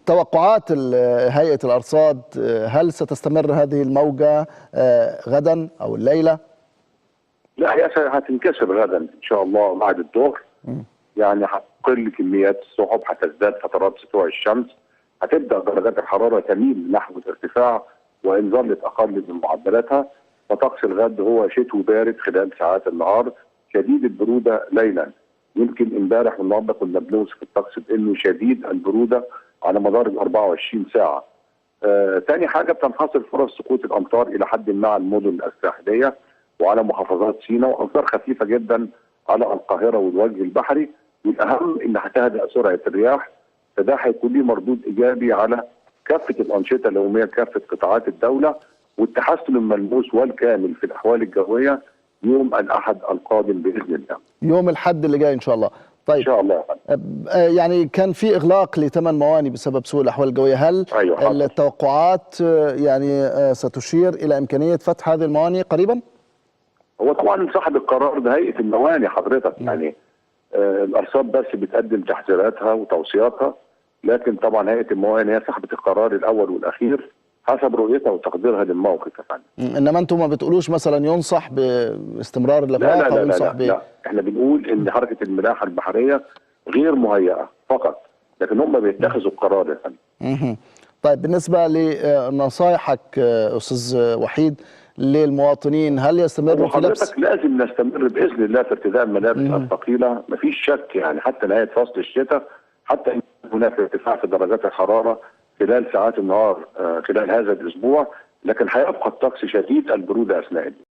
توقعات هيئة الأرصاد، هل ستستمر هذه الموجة غدا أو الليلة؟ لا، هي هتنكسر غدا ان شاء الله بعد الظهر. يعني هتقل كميات السحب، هتزداد فترات سطوع الشمس، هتبدا درجات الحراره تميل نحو الارتفاع وان ظلت اقل من معدلاتها. وطقس الغد هو شتوي بارد خلال ساعات النهار، شديد البروده ليلا. يمكن امبارح والنهارده كنا بنوصف الطقس بانه شديد البروده على مدار ال 24 ساعه. تاني حاجه بتنحصر فرص سقوط الامطار الى حد ما على المدن الساحليه وعلى محافظات سيناء، وامطار خفيفه جدا على القاهره والوجه البحري. والاهم ان هتهدأ سرعه الرياح، فده هيكون ليه مردود ايجابي على كافه الانشطه اليوميه كافه قطاعات الدوله، والتحسن الملموس والكامل في الاحوال الجويه يوم الاحد القادم باذن الله. يوم الاحد اللي جاي ان شاء الله. طيب ان شاء الله. يعني كان في اغلاق ل8 موانئ بسبب سوء الاحوال الجويه، هل أيوة التوقعات يعني ستشير الى امكانيه فتح هذه الموانئ قريبا؟ هو طبعا صاحب القرار ده هيئه الموانئ حضرتك، يعني الارصاد بس بتقدم تحذيراتها وتوصياتها، لكن طبعا هيئه الموانئ هي صاحبه القرار الاول والاخير حسب رؤيتها وتقديرها للموقف يا فندم. انما انتم ما بتقولوش مثلا ينصح باستمرار الاغلاق؟ لا لا او لا ينصح لا, لا. احنا بنقول ان حركه الملاحه البحريه غير مهيئه فقط، لكن هم بيتخذوا القرار يا فندم. طيب بالنسبه لنصائحك استاذ وحيد للمواطنين، هل يستمروا في لبس؟ حضرتك لازم نستمر باذن الله في ارتداء الملابس الثقيله، مفيش شك يعني حتى نهايه فصل الشتاء، حتى ان هناك ارتفاع في درجات الحراره خلال ساعات النهار خلال هذا الاسبوع، لكن هيبقى الطقس شديد البروده اثناء